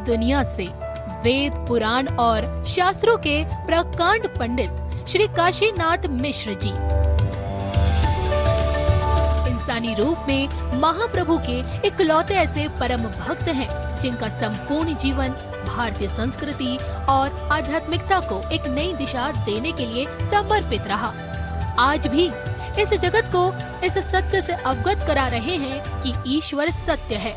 दुनिया से वेद, पुराण और शास्त्रों के प्रकांड पंडित श्री काशीनाथ मिश्र जी इंसानी रूप में महाप्रभु के इकलौते ऐसे परम भक्त हैं जिनका संपूर्ण जीवन भारतीय संस्कृति और आध्यात्मिकता को एक नई दिशा देने के लिए समर्पित रहा। आज भी इस जगत को इस सत्य से अवगत करा रहे हैं कि ईश्वर सत्य है,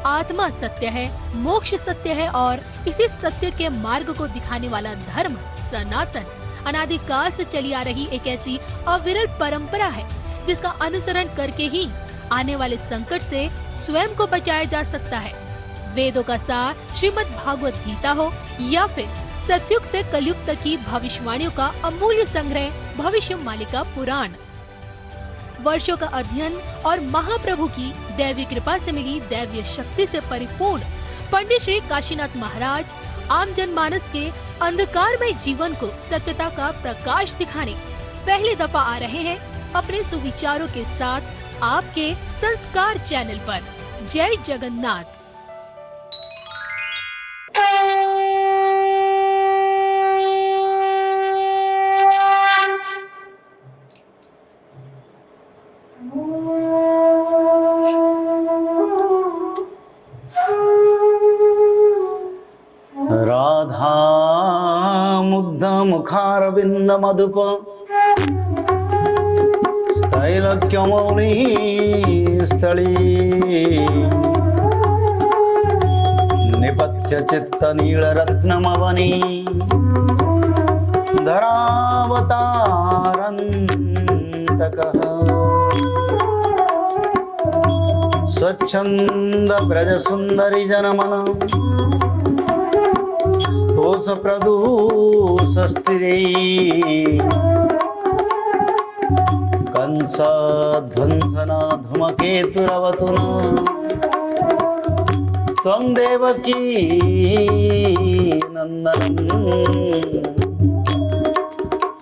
आत्मा सत्य है, मोक्ष सत्य है और इसी सत्य के मार्ग को दिखाने वाला धर्म सनातन अनादिकाल से चली आ रही एक ऐसी अविरल परंपरा है जिसका अनुसरण करके ही आने वाले संकट से स्वयं को बचाया जा सकता है। वेदों का सार श्रीमद् भागवत गीता हो या फिर सतयुग से कलयुग तक की भविष्यवाणियों का अमूल्य संग्रह भविष्य मालिका पुराण, वर्षों का अध्ययन और महाप्रभु की दैवी कृपा से मिली दैवीय शक्ति से परिपूर्ण पंडित श्री काशीनाथ महाराज आम जनमानस के अंधकारमय जीवन को सत्यता का प्रकाश दिखाने पहली दफा आ रहे हैं अपने सुविचारों के साथ आपके संस्कार चैनल पर। जय जगन्नाथ। राधा मुग्ध मुखारविंद मधुप स्थैलक्यमौली स्थली निपत्य चित्त नील रत्नमवनी धरावतारन्तकः स्वच्छंद ब्रज सुंदरी जनमन स्तोष प्रदूष स्थिरे कंस ध्वंसन धूमकेतुरवतु त्वं देवकी नंदनम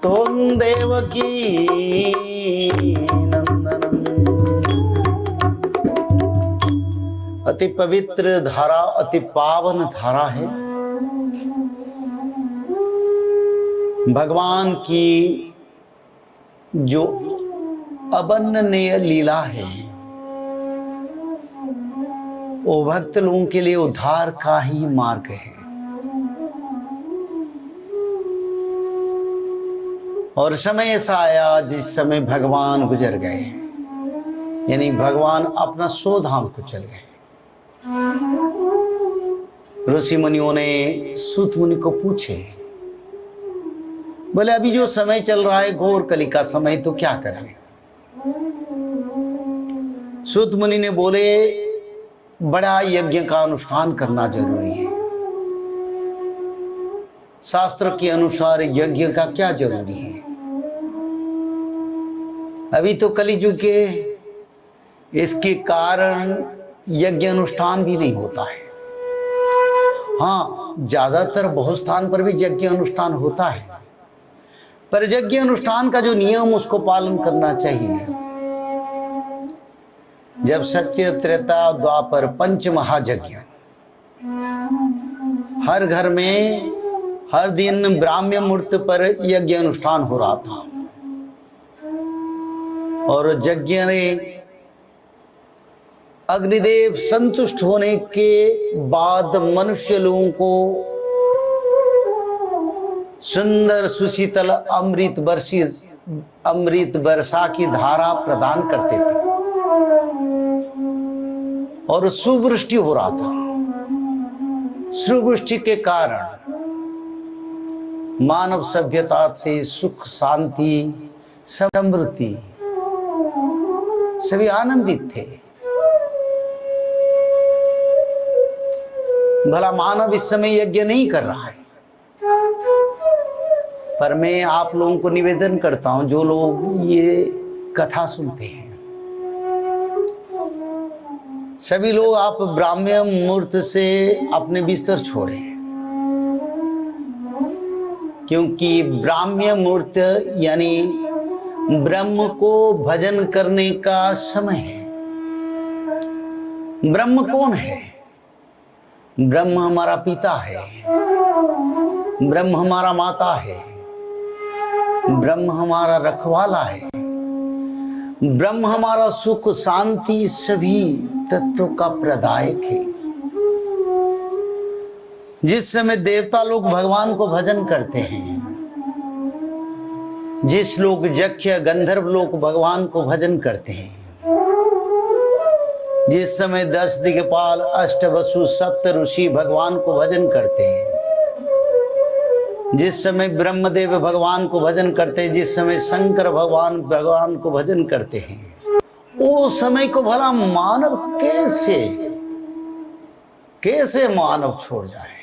त्वं देवकी नंदनम। अति पवित्र धारा, अति पावन धारा है भगवान की जो अवर्णनीय लीला है। वो भक्त लोगों के लिए उद्धार का ही मार्ग है और समय ऐसा आया जिस समय भगवान गुजर गए, यानी भगवान अपना स्वधाम को चल गए। ऋषि मुनियों ने सूत मुनि को पूछे, बोले अभी जो समय चल रहा है घोर कली का समय, तो क्या करें? सूत मुनि ने बोले बड़ा यज्ञ का अनुष्ठान करना जरूरी है। शास्त्र के अनुसार यज्ञ का क्या जरूरी है? अभी तो कलियुग के इसके कारण यज्ञ अनुष्ठान भी नहीं होता है। हाँ, ज्यादातर बहुत स्थान पर भी यज्ञ अनुष्ठान होता है, पर यज्ञ अनुष्ठान का जो नियम उसको पालन करना चाहिए। जब सत्य त्रेता द्वापर पंच महायज्ञ हर घर में हर दिन ब्राह्मण मुहूर्त पर यज्ञ अनुष्ठान हो रहा था और यज्ञ ने अग्निदेव संतुष्ट होने के बाद मनुष्य लोगों को सुंदर सुशीतल अमृत वर्षा की धारा प्रदान करते थे और सुवृष्टि हो रहा था। सुवृष्टि के कारण मानव सभ्यता से सुख, शांति, समृद्धि सभी आनंदित थे। भला मानव इस समय यज्ञ नहीं कर रहा है, पर मैं आप लोगों को निवेदन करता हूं, जो लोग ये कथा सुनते हैं, सभी लोग आप ब्राह्मण मुहूर्त से अपने बिस्तर छोड़े, क्योंकि ब्राह्मण मुहूर्त यानी ब्रह्म को भजन करने का समय है। ब्रह्म कौन है? ब्रह्म हमारा पिता है, ब्रह्म हमारा माता है, ब्रह्म हमारा रखवाला है, ब्रह्म हमारा सुख शांति सभी तत्वों का प्रदायक है। जिस समय देवता लोग भगवान को भजन करते हैं, जिस लोग यक्ष गंधर्व लोग भगवान को भजन करते हैं, जिस समय 10 दिक्पाल अष्टवसु सप्त ऋषि भगवान को भजन करते हैं, जिस समय ब्रह्मदेव भगवान को भजन करते हैं, जिस समय शंकर भगवान को भजन करते हैं, वो समय को भला मानव कैसे मानव छोड़ जाए,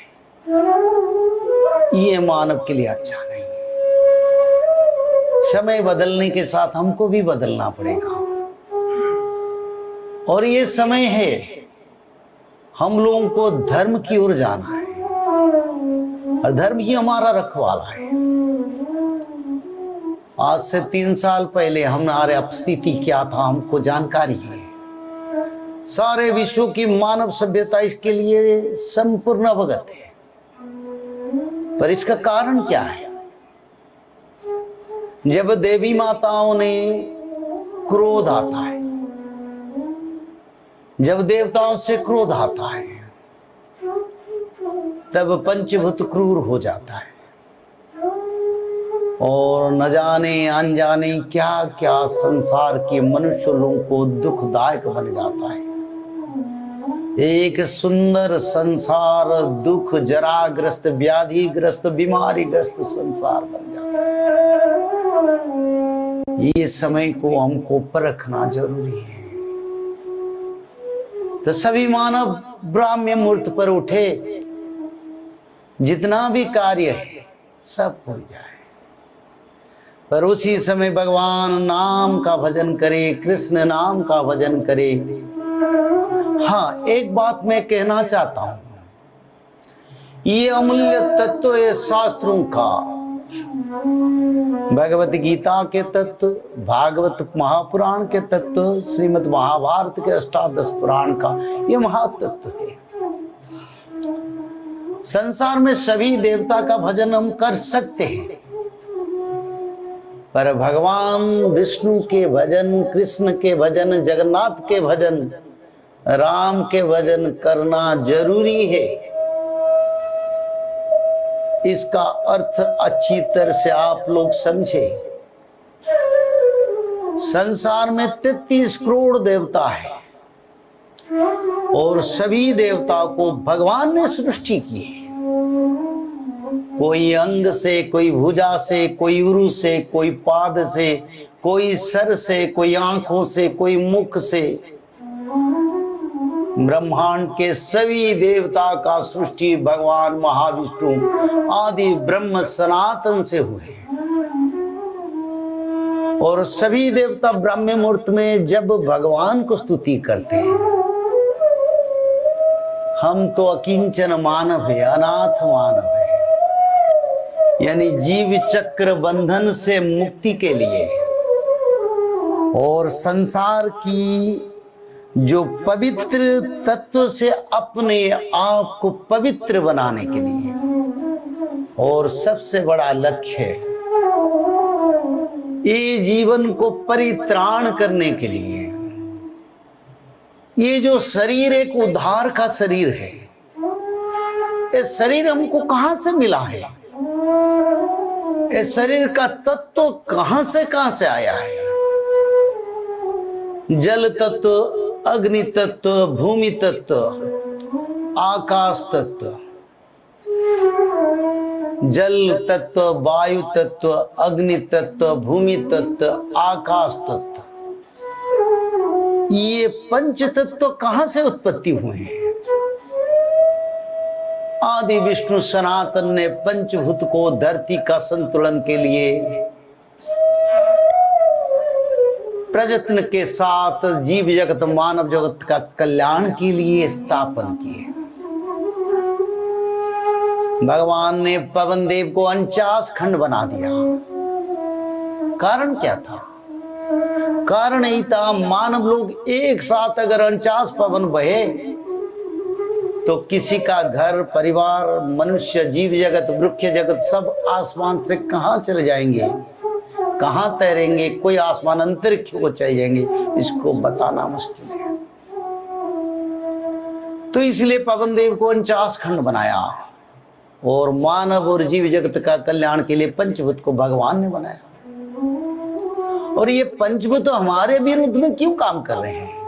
ये मानव के लिए अच्छा नहीं है। समय बदलने के साथ हमको भी बदलना पड़ेगा, और ये समय है हम लोगों को धर्म की ओर जाना है, और धर्म ही हमारा रखवाला है। आज से 3 साल पहले हमारे स्थिति क्या था हमको जानकारी है। सारे विश्व की मानव सभ्यता इसके लिए संपूर्ण अवगत है, पर इसका कारण क्या है? जब देवी माताओं ने क्रोध आता है, जब देवताओं से क्रोध आता है, तब पंचभूत क्रूर हो जाता है, और न जाने अनजाने क्या क्या संसार के मनुष्य लोगों को दुखदायक बन जाता है। एक सुंदर संसार दुख जराग्रस्त व्याधिग्रस्त बीमारीग्रस्त संसार बन जाता है। ये समय को हमको परखना जरूरी है। तो सभी मानव ब्राह्म्य मुहूर्त पर उठे, जितना भी कार्य है सब हो जाए, पर उसी समय भगवान नाम का भजन करे, कृष्ण नाम का भजन करे। हाँ, एक बात मैं कहना चाहता हूं, ये अमूल्य तत्व है शास्त्रों का, भगवत गीता के तत्व, भागवत महापुराण के तत्व, श्रीमद् महाभारत के अष्टादश पुराण का ये महातत्व है। संसार में सभी देवता का भजन हम कर सकते हैं, पर भगवान विष्णु के भजन, कृष्ण के भजन, जगन्नाथ के भजन, राम के भजन करना जरूरी है। इसका अर्थ अच्छी तरह से आप लोग समझे। संसार में 33 करोड़ देवता है, और सभी देवता को भगवान ने सृष्टि की है। कोई अंग से, कोई भुजा से, कोई उरु से, कोई पाद से, कोई सर से, कोई आंखों से, कोई मुख से। ब्रह्मांड के सभी देवता का सृष्टि भगवान महाविष्णु आदि ब्रह्म सनातन से हुए, और सभी देवता ब्रह्म मुहूर्त में जब भगवान को स्तुति करते हैं। हम तो अकिंचन मानव है, अनाथ मानव है, यानी जीव चक्र बंधन से मुक्ति के लिए और संसार की जो पवित्र तत्व से अपने आप को पवित्र बनाने के लिए, और सबसे बड़ा लक्ष्य है ये जीवन को परित्राण करने के लिए। ये जो शरीर एक उद्धार का शरीर है, ये शरीर हमको कहां से मिला है? ये शरीर का तत्व कहां से आया है? जल तत्व, अग्नि तत्व, भूमि तत्व, आकाश तत्व, जल तत्व, वायु तत्व, अग्नि तत्व, भूमि तत्व, आकाश तत्व, ये पंच तत्व कहां से उत्पत्ति हुए हैं? आदि विष्णु सनातन ने पंचभूत को धरती का संतुलन के लिए प्रयत्न के साथ जीव जगत मानव जगत का कल्याण के लिए स्थापन किए। भगवान ने पवन देव को 49 खंड बना दिया। कारण क्या था? कारण यही था, मानव लोग एक साथ अगर 49 पवन बहे तो किसी का घर परिवार, मनुष्य, जीव जगत, वृक्ष जगत सब आसमान से कहाँ चले जाएंगे, कहाँ तैरेंगे, कोई आसमान अंतरिक्ष को चले जाएंगे, इसको बताना मुश्किल है। तो इसलिए पवन देव को 49 खंड बनाया और मानव और जीव जगत का कल्याण के लिए पंचभूत को भगवान ने बनाया। और ये पंचभूत हमारे विरुद्ध में क्यों काम कर रहे हैं?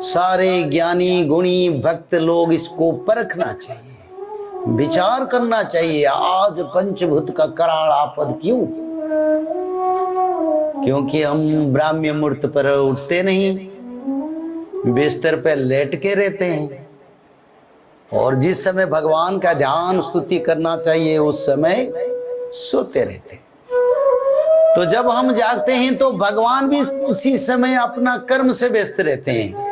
सारे ज्ञानी गुणी भक्त लोग इसको परखना चाहिए, विचार करना चाहिए। आज पंचभूत का कराल आपद क्यों? क्योंकि हम ब्राह्म्य मुहूर्त पर उठते नहीं, बिस्तर पे लेट के रहते हैं, और जिस समय भगवान का ध्यान स्तुति करना चाहिए उस समय सोते रहते हैं। तो जब हम जागते हैं तो भगवान भी उसी समय अपना कर्म से व्यस्त रहते हैं,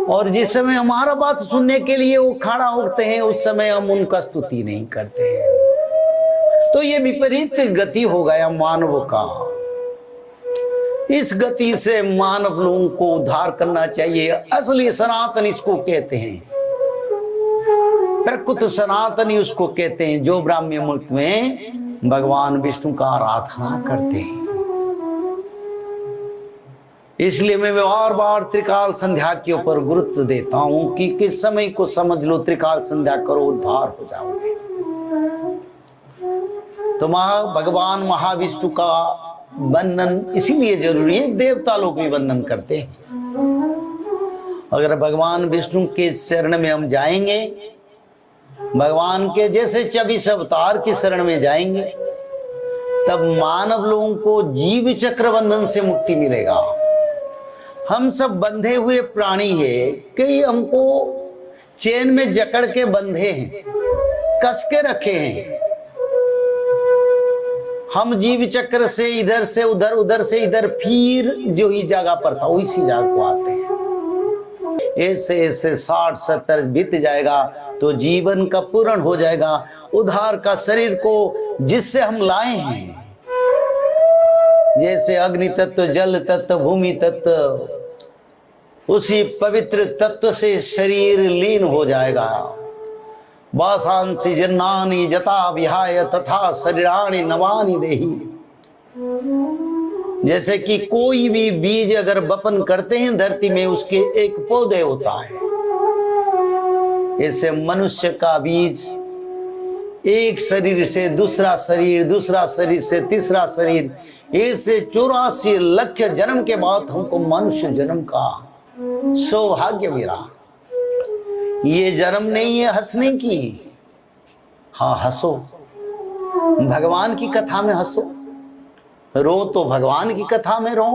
और जिस समय हमारा बात सुनने के लिए वो खड़ा होते हैं उस समय हम उनका स्तुति नहीं करते हैं। तो ये विपरीत गति हो गया मानव का। इस गति से मानव लोगों को उद्धार करना चाहिए। असली सनातन इसको कहते हैं, प्रकृत सनातनी उसको कहते हैं जो ब्राह्म्य मुहूर्त में भगवान विष्णु का आराधना करते हैं। इसलिए मैं बार बार त्रिकाल संध्या के ऊपर गुरुत्व देता हूं कि किस समय को समझ लो, त्रिकाल संध्या करो, उद्धार हो जाओगे। तो भगवान महाविष्णु का वंदन इसीलिए जरूरी है, देवता लोग भी वंदन करते हैं। अगर भगवान विष्णु के शरण में हम जाएंगे, भगवान के जैसे 24 अवतार की शरण में जाएंगे, तब मानव लोगों को जीव चक्र बंधन से मुक्ति मिलेगा। हम सब बंधे हुए प्राणी हैं, कई हमको चेन में जकड़ के बंधे हैं, कस के रखे हैं। हम जीव चक्र से इधर से उधर, उधर से इधर, फिर जो ही जगह पर था उसी जगह को आते हैं। ऐसे ऐसे 60-70 बीत जाएगा तो जीवन का पूर्ण हो जाएगा। उद्धार का शरीर को जिससे हम लाए हैं, जैसे अग्नि तत्व, जल तत्व, भूमि तत्व, उसी पवित्र तत्व से शरीर लीन हो जाएगा। वासांसि जन्नानि जता विहाय तथा शरीराणि नवानि देहि। जैसे कि कोई भी बीज अगर वपन करते हैं धरती में, उसके एक पौधे होता है, ऐसे मनुष्य का बीज एक शरीर से दूसरा शरीर, दूसरा शरीर से तीसरा शरीर, ऐसे 84 लाख जन्म के बाद हमको मनुष्य जन्म का सौभाग्य मिला। ये जन्म नहीं है हंसने की। हाँ हंसो, भगवान की कथा में हंसो, रो तो भगवान की कथा में रो।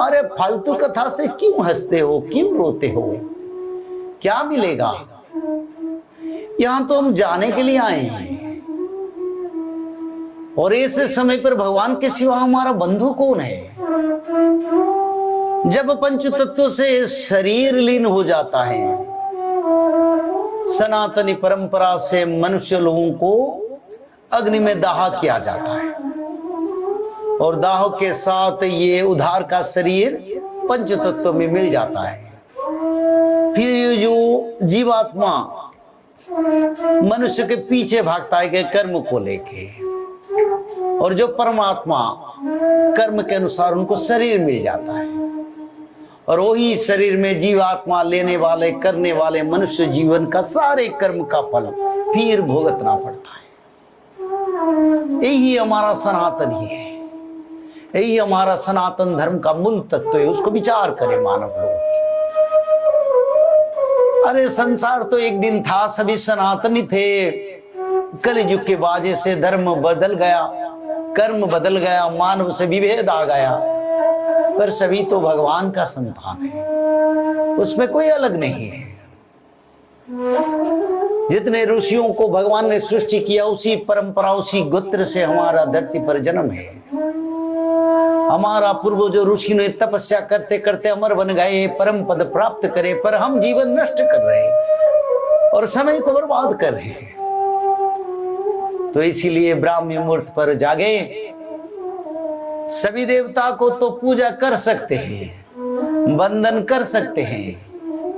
अरे फालतू कथा से क्यों हंसते हो, क्यों रोते हो? क्या मिलेगा? यहां तो हम जाने के लिए आए हैं, और ऐसे समय पर भगवान के सिवा हमारा बंधु कौन है? जब पंच तत्व से शरीर लीन हो जाता है, सनातनी परंपरा से मनुष्य लोगों को अग्नि में दाह किया जाता है, और दाह के साथ ये उद्धार का शरीर पंच तत्व में मिल जाता है। फिर ये जो जीवात्मा मनुष्य के पीछे भागता है कि कर्म को लेके, और जो परमात्मा कर्म के अनुसार उनको शरीर मिल जाता है, और वही शरीर में जीवात्मा लेने वाले, करने वाले मनुष्य जीवन का सारे कर्म का फल फिर भुगतना पड़ता है। यही हमारा सनातन ही है, यही हमारा सनातन धर्म का मूल तत्व है। उसको विचार करें मानव लोग। अरे संसार तो एक दिन था, सभी सनातनी थे। कलयुग के वाजे से धर्म बदल गया, कर्म बदल गया, मानव से विभेद आ गया, पर सभी तो भगवान का संतान है, उसमें कोई अलग नहीं है। जितने ऋषियों को भगवान ने सृष्टि किया, उसी परंपरा, उसी गोत्र से हमारा धरती पर जन्म है। हमारा पूर्व जो ऋषि ने तपस्या करते करते अमर बन गए, परम पद प्राप्त करे, पर हम जीवन नष्ट कर रहे हैं और समय को बर्बाद कर रहे हैं। तो इसीलिए ब्राह्मी मुहूर्त पर जागे। सभी देवता को तो पूजा कर सकते हैं, वंदन कर सकते हैं,